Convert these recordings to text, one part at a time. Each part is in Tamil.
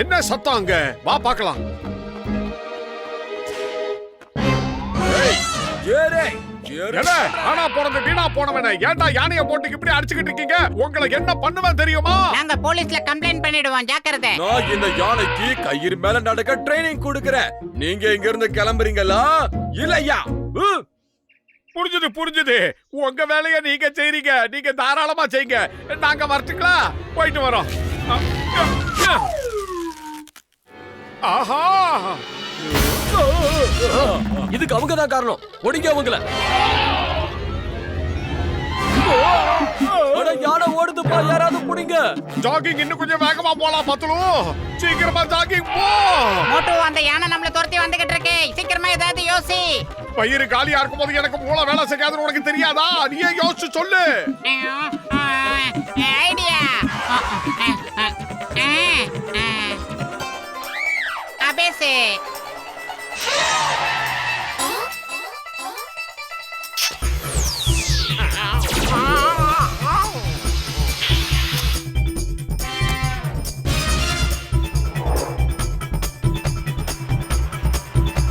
என்ன சத்தம் அங்க? வா பார்க்கலாம். ஆனா போனது வீணா போனவன ஏன்டா யானைய போட்டு இப்படி அடிச்சுக்கிட்டு இருக்கீங்க? உங்களுக்கு என்ன பண்ணுவேன் தெரியுமா? நாங்க போலீஸ்ல கம்ப்ளைண்ட் பண்ணிடுவோம், ஜாக்கிரதை. நான் இந்த யானைக்கு கயிறு மேல நடக்க ட்ரைனிங் கொடுக்கறேன். நீங்க இங்க இருந்து கிளம்புறீங்களா இல்லையா? புரிஞ்சுது. உங்க வேலையை நீங்க செய்றீங்க. நீங்க தாராளமா செய்யுங்க. நாங்க வரட்டுங்களா? போயிட்டு வரோம். ஆஹா, இதுக்கு அவங்க தான் காரணம். ஒடிங்க அவங்கள. யானை ஓடுதுப்பா, யாராவது புடிங்க. ஜாகிங் இன்னும் கொஞ்சம் வேகமா போலாம் பத்துலு. சீக்கிரமா ஜாகிங் போ. மோட்டு, அந்த யானை நம்மள துரத்தி வந்துகிட்டு இருக்கு. சீக்கிரமா ஏதாவது யோசி. பயிறு காலியா இருக்கும் போது எனக்கு மூளை வேலை செய்யாதுன்னு உனக்கு தெரியாதா? நீயே யோசிச்சு சொல்லு. ஐடியா. அபேசே.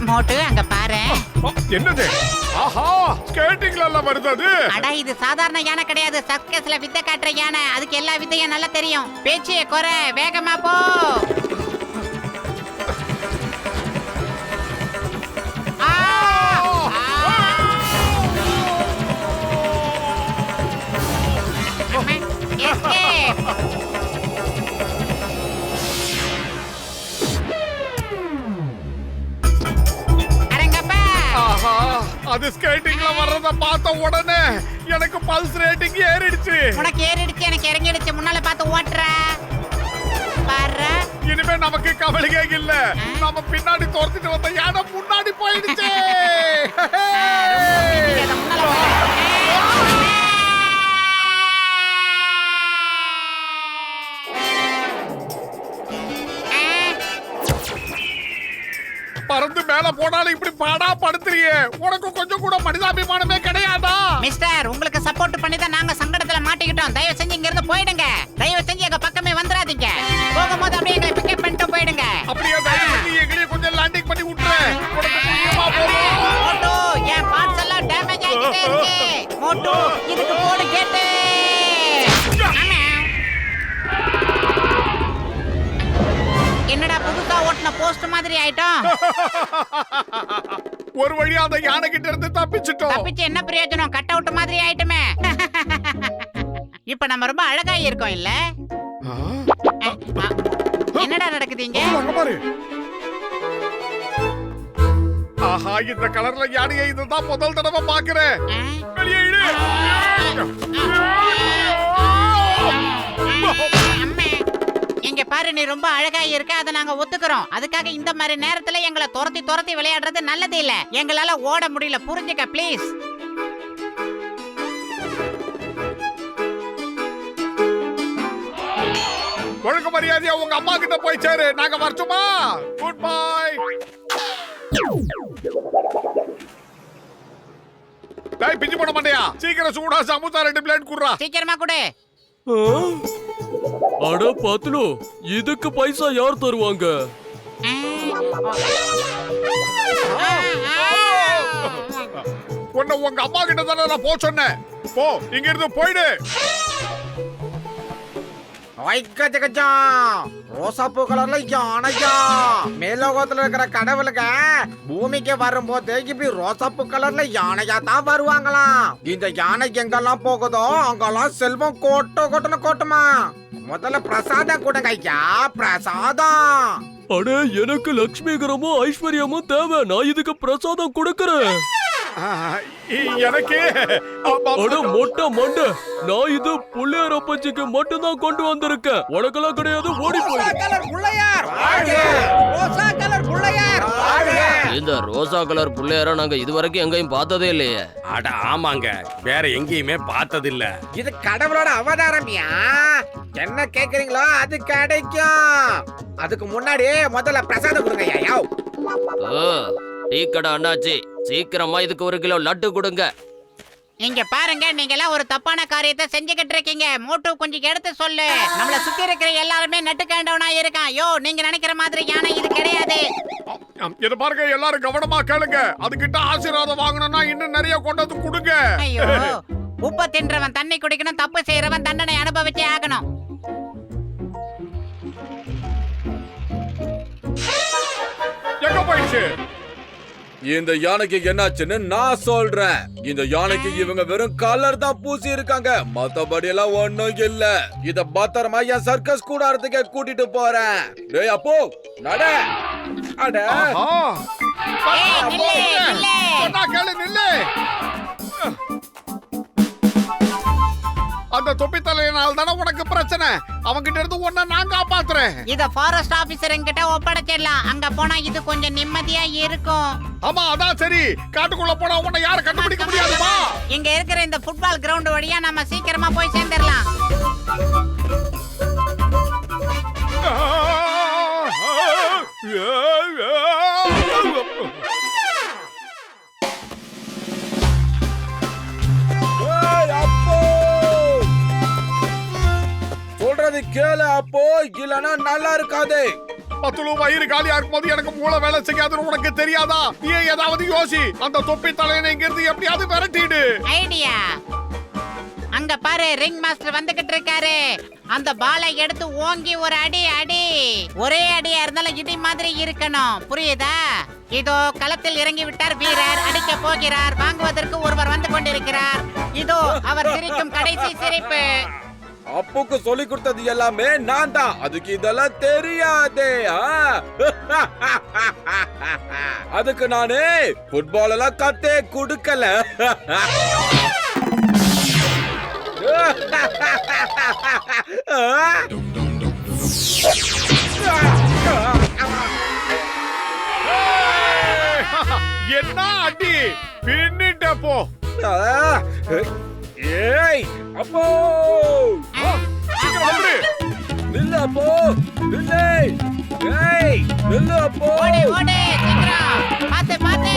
மோட்டு, அங்க பாரு. என்னது? ஆஹா, ஸ்கேட்டிங்ல எல்லாம் வருது அது. அட, இது சாதாரண யானை கிடையாது. சர்க்கஸ்ல வித்தை காட்டுற யானை. அதுக்கு எல்லா வித்தையும் நல்லா தெரியும். பேச்சு குறை, வேகமா போ. அது ஸ்கேட்டிங்ல வர்றத பார்த்த உடனே எனக்கு பல்ஸ் ரேட்டிங் ஏறிடுச்சு. உனக்கு ஏறிடுச்சு, எனக்கு இறங்கிடுச்சு. முன்னால பார்த்து ஓட்டுற பாரு. இனிமே நமக்கு கவலையே இல்ல. நம்ம பின்னாடி துரத்திட்டு வந்த யானை முன்னாடி போயிடுச்சு. பறந்து மேல போனாலும் இப்படி பாடா படுத்துறியே. உனக்கு கொஞ்சம் கூட மனிதாபிமானமே கிடையாதா? மிஸ்டர், உங்களுக்கு சப்போர்ட் பண்ணி தான் நாங்க சங்கடத்துல மாட்டிக்கிட்டோம். தயவு செஞ்சு இங்க இருந்து போயிடுங்க. தயவு செஞ்சு எங்க பக்கமே வந்துடாதீங்க. போகும்போது அப்படியே எங்களை பிக்கப் பண்ணிட்டு போயிடுங்க. அப்படியே தயவு செஞ்சு எங்களையும் கொஞ்சம் லேண்டிங் பண்ணி விட்டுரு. உனக்கு புரியுமா? மோட்டு, என் பார்ட்ஸ் எல்லாம் டேமேஜ் ஆகிட்டே இருக்கு. மோட்டு, இதுக்கு போடு கேட்டு. என்னடா புதுசா ஓட்டுன போஸ்ட் மாதிரி ஆயிட்டோம். ஒரு வழியா அந்த யானை கிட்ட இருந்து தப்பிச்சிட்டோம். தப்பிச்சு என்ன பிரயோஜனம்? கட் அவுட் மாதிரி ஆயிட்டுமே. இப்ப நம்ம ரொம்ப அழகா இருக்கோம் இல்ல? என்னடா நடக்குதுங்க? ஆஹா, இந்த கலர்ல யானையை இதுதான் முதல் தடவை பாக்குறேன். வெளியே இடு. இங்க பாரு, நீ ரொம்ப அழகா இருக்க. அதை நாங்க ஒத்துக்கிறோம். அதுக்காக இந்த மாதிரி நேரத்துல எங்களை துரத்தி விளையாடுறது நல்லது இல்ல. எங்களால ஓட முடியல, புரிஞ்சுக்க ப்ளீஸ். ஒழுங்கு மரியாதையா உங்க அம்மா கிட்ட போய் சேரு. நாங்க வரட்டுமா? Good bye. டேய், பிஞ்சு போட மாட்டியா? சீக்கிரம் சூடா சமோசா 2 பிளேட் குடுறா. சீக்கிரமா கொடு. அட பத்லு, இதுக்கு பைசா யார் தருவாங்க? உன்னை உங்க அம்மா கிட்ட தானே நான் போ சொன்னேன். போ, இங்க இருந்து போயிடு. ரோசாப்பூ கலர்ல யானையா மேலோகத்துல இருக்கிற கடவுளுங்க பூமிக்கு வரும்போது இப்படி ரோசாப்பூ கலர்ல யானையா தான் வருவாங்களாம். இந்த யானை எங்கெல்லாம் போகுதோ அங்கெல்லாம் செல்வம் கொட்டுன்னு கொட்டுமா. முதல்ல பிரசாதம் கொடுங்க ஐயா, பிரசாதம். அட, எனக்கு லட்சுமிகரமும் ஐஸ்வர்யமும் தேவை. நான் இதுக்கு பிரசாதம் கொடுக்கறேன். எனக்கு மொட்டை மண்ட, நான் இது புள்ளையாரப்பச்சிக்கு மட்டும் தான் கொண்டு வந்திருக்கேன். உனக்கெல்லாம் கிடையாது, ஓடி போய். இந்த ரோசா கலர் பிள்ளையார நாங்க இதுவரைக்கும் எங்கேயும் பார்த்ததே இல்லையே. அட ஆமாங்க, வேற எங்கேயுமே பார்த்ததில்ல. இது கடவுளோட அவதாரம்யா. என்ன கேக்குறீங்களோ அது கிடைக்கும். அதுக்கு முன்னாடி முதல்ல பிரசாதம் கொடுங்க ஐயா. ஓ, டீ கடை அண்ணாச்சி, சீக்கிரமா இதுக்கு 1 கிலோ லட்டு கொடுங்க. இங்க பாருங்க, நீங்க எல்லாம் ஒரு தப்பான காரியத்தை செஞ்சுக்கிட்டு இருக்கீங்க. மோட்டு கொஞ்சம் எடுத்து சொல்லு. நம்மள சுத்தி இருக்கிற எல்லாருமே நட்டுக்காண்டவனா இருக்கான். யோ, நீங்க நினைக்கிற மாதிரி யானை இது கிடையாது. இது பாருங்க, எல்லாரும் கவனமா கேளுங்க. அதுகிட்ட ஆசீர்வாதம் வாங்கணும்னா இன்னும் நிறைய கொண்டு வந்து கொடுங்க. ஐயோ, உப்பை தின்றவன் தண்ணி குடிக்கணும், தப்பு செய்யறவன் தண்டனை அனுபவிச்சே ஆகணும். எங்க போயிடுச்சு? இந்த யானைக்கு என்னாச்சுன்னு நான் சொல்றேன். இந்த யானைக்கு இவங்க வெறும் கலர் தான் பூசி இருக்காங்க, மத்தபடி எல்லாம் ஒண்ணும் இல்ல. இத பத்திரமா என் சர்க்கஸ் கூடாரத்துக்கு கூட்டிட்டு போறேன். டேய் அப்போ நட. அட ஆஹா. ஏய், நில்லு, நில்லு. சொன்னா கேளு, நில்லு. அந்த தொப்பி தலையினால தானே உனக்கு பிரச்சனை. அவங்கிட்ட இருந்து உன்னை நான் காப்பாத்துறேன். இத ஃபாரஸ்ட் ஆபீசர் கிட்ட ஒப்படைச்சிடலாம். அங்க போனா இது கொஞ்சம் நிம்மதியா இருக்கும். ஆமா, அதான் சரி. காட்டுக்குள்ள போனா உன்னை யார கண்டுபிடிக்க முடியாதுமா. இங்க இருக்கிற இந்த ஃபுட்பால் கிரவுண்ட் வழியா நம்ம சீக்கிரமா போய் சேர்ந்துடலாம். சொல்றது கேளு அப்போ, இல்லனா நல்லா இருக்காது. பத்துலு வயிறு காலியா இருக்கும்போது எனக்கு மூளை வேலை செய்யாதுன்னு உனக்கு தெரியாதா? நீ ஏதாவது யோசி. அந்த தொப்பி தலையனை இங்க இருந்து எப்படியாவது விரட்டிடு. ஐடியா. அங்க பாரு, ரிங் மாஸ்டர் வந்துகிட்டு இருக்காரு. அந்த பாலை எடுத்து ஓங்கி ஒரு அடி அடி. ஒரே அடியா இருந்தாலும் இடி மாதிரி இருக்கணும், புரியுதா? இதோ களத்தில் இறங்கி விட்டார் வீரர். அடிக்க போகிறார். வாங்குவதற்கு ஒருவர் வந்து கொண்டிருக்கிறார். இதோ அவர் சிரிக்கும் கடைசி சிரிப்பு. அப்புக்கு சொல்லி கொடுத்தது எல்லாமே நான் தான். அதுக்கு இதெல்லாம் தெரியாதே. அதுக்கு நானே ஃபுட்பால் எல்லாம் கத்தே கொடுக்கல. என்ன அடி பின்னிட்ட போ. ஏய் அப்போ சீக்கிரம் வந்துடு. நில்லு அப்போ, நில்லு. ஏய் நில்லு அப்போ. ஓடு ஓடு, சீக்கிரம். பாத்து பாத்து.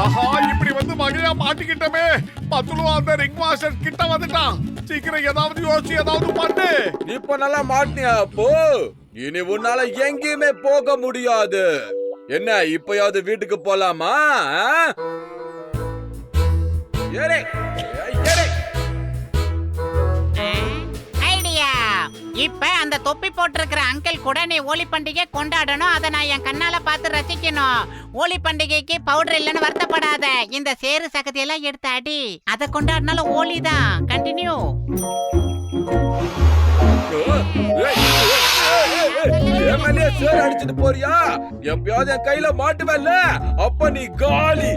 ஆஹா, இப்படி வந்து மகையா மாட்டிக்கிட்டமே. பத்துலு அந்த ரிங் மாஸ்டர் கிட்ட வந்துட்டான். சீக்கிரம் ஏதாவது யோசிச்சு ஏதாவது பண்ணு. இப்ப நல்லா மாட்டினியா அப்போ? இனி உன்னால எங்கேயுமே போக முடியாது. என்ன இப்பயாவது வீட்டுக்கு போலாமா? ஏறே ஏறே. ஐடியா. இப்ப அந்த தொப்பி போட்டிருக்கிற அங்கிள் கூட நீ ஹோலி பண்டிகை கொண்டாடணும். அதை நான் என் கண்ணால பார்த்து ரசிக்கணும். ஹோலி பண்டிகைக்கு பவுடர் இல்லைன்னு வருத்தப்படாத. இந்த சேரு சகதி எல்லாம் எடுத்து அடி. அதை கொண்டாடினாலும் ஹோலி தான். கண்டினியூ. ஏமலே சேர் அடிச்சிட்டு போறியா? எப்பயாவது என் கையில மாட்டுவல்ல, அப்ப நீ காலி.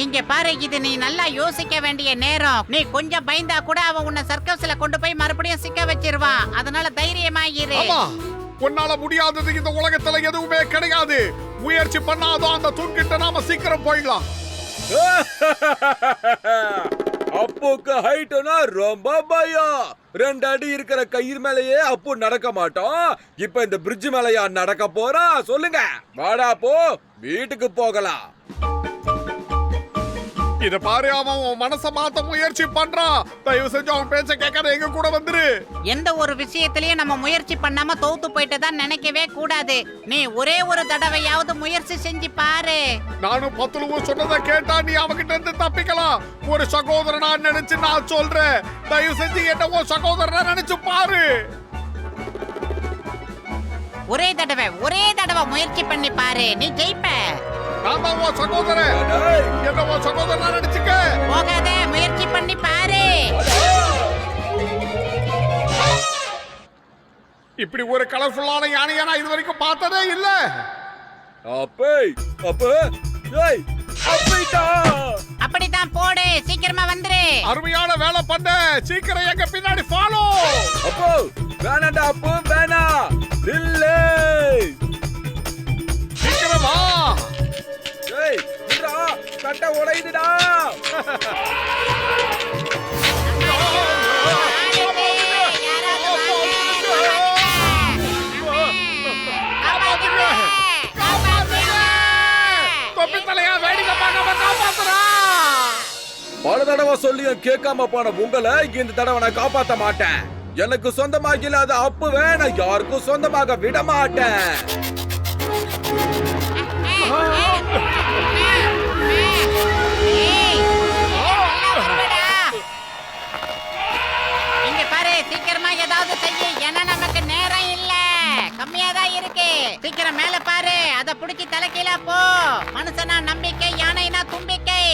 இங்க பாரு, இது நீ நல்லா யோசிக்க வேண்டிய நேரம். நீ கொஞ்சம் பயந்தா கூட அவன் உன்னை சர்க்கஸ்ல கொண்டு போய் மறுபடியும் சிக்க வச்சிருவான். அதனால தைரியமா இரு. ஆமா, உன்னால முடியாதது இந்த உலகத்துல எதுவுமே கிடையாது. முயற்சி பண்ணாதான் அந்த தூண்கிட்ட நாம சீக்கிரம் போயிடலாம். அப்புக்கு ஹைட்னா ரொம்ப பயம். 2 அடி இருக்கிற கயிறு மேலேயே அப்பு நடக்க மாட்டோம். இப்ப இந்த பிரிட்ஜ் மேலயா நடக்க போறான்? சொல்லுங்க. வாடா போ, வீட்டுக்கு போகலாம். இத பாரு, அவன் உன் மனச மாத்த முயற்சி பண்றான். தயவு செஞ்சு அவன் பேச்ச கேட்காத, எங்க கூட வந்துரு. எந்த ஒரு விஷயத்திலயும் நம்ம முயற்சி பண்ணாம தோத்து போயிட்டு தான் நினைக்கவே கூடாது. நீ ஒரே ஒரு தடவையாவது முயற்சி செஞ்சு பாரு. நானும் பத்துலுவும் சொன்னதை கேட்டா நீ அவகிட்ட இருந்து தப்பிக்கலாம். ஒரு சகோதரனா நினைச்சு நான் சொல்றேன். தயவு செஞ்சு என்ன உன் சகோதரனா நினைச்சு பாரு. ஒரே தடவை முயற்சி பண்ணி பாரு, நீ ஜெயிப்ப. நான் தான் உன் சகோதரன். என்ன உன் சகோதரனா நினைச்சுக்க. போகாத, முயற்சி பண்ணி பாரு. இப்படி ஒரு கலர்ஃபுல்லான யானையை நான் இது வரைக்கும் பார்த்ததே இல்ல. அப்பே அப்ப ஏய் அப்பைடா அப்படித்தான் போடு, சீக்கிரமா வந்துரு. அருமையான வேலை பண்ண. சீக்கிரம் எங்க பின்னாடி ஃபாலோ. அப்போ வேணாண்டா அப்போ வேணா இல்லே சீக்கிரம் வா. ஏய் இந்தா கட்ட உடையுதுடா. தொப்பி தலையா வேடிக்கை பார்க்காம காப்பாத்துறா. பல தடவை சொல்லியும் கேட்காம போன உங்களை இந்த தடவை நான் காப்பாத்த மாட்டேன். எனக்கு சொந்தமாக இல்லாத அப்பு வேணாம், யாருக்கும் சொந்தமாக விட மாட்டேன். இங்க பாரு, சீக்கிரமா ஏதாவது செய்ய. ஏன்னா நமக்கு நேரம் இல்ல, கம்மியா தான் இருக்கு. சீக்கிரம் மேல பாரு, அத புடிச்சு தலைக்கீழ போ. மனுஷனா நம்பிக்கை, யானைனா தும்பிக்கை.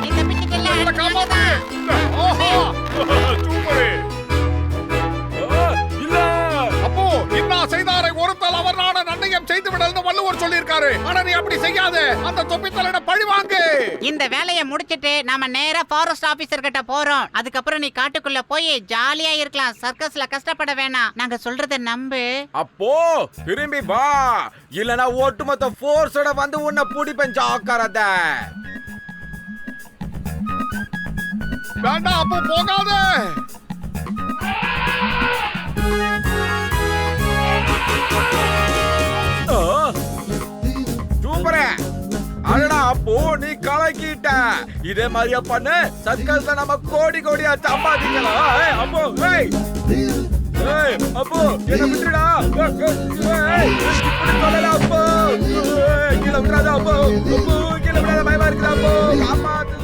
இந்த பிச்சுக்கல்ல இவளை காப்பாத்து. ஓஹோ சூப்பர். இல்ல அப்போ இன்னா செய்தாரை ஒருத்தல் அவர் நாட நன்னயம் செய்து விடல்னு வள்ளுவர் சொல்லியிருக்காரு. ஆனா நீ அப்படி செய்யாத. அந்த தொப்பி தலையிட பழி வாங்கு. இந்த வேலையை முடிச்சிட்டு நாம நேரா ஃபாரஸ்ட் ஆபீசர் கிட்ட போறோம். அதுக்கப்புறம் நீ காட்டுக்குள்ள போய் ஜாலியா இருக்கலாம். சர்க்கஸ்ல கஷ்டப்பட வேணாம். நாங்க சொல்றத நம்பு. அப்போ திரும்பி வா, இல்லனா ஒட்டுமொத்த ஃபோர்ஸோட வந்து உன்னை பிடிப்பேன். ஜாக்கிரத. வேண்டாம் அப்போ போகாத. சூப்பரே. அடடா அப்போ நீ கலக்கிட்ட. இதே மாதிரியா பண்ணு, சர்க்கஸ்ல நம்ம கோடி கோடியா சம்பாதிக்கலாம். அப்போ ஏய் ஏய் அப்போ என்ன விட்டுடா. ஏய் இப்படி சொல்லல அப்போ. கீழே விடாத அப்போ. அப்போ கீழே விடாத, பயமா இருக்குடா அப்போ. காப்பாத்து.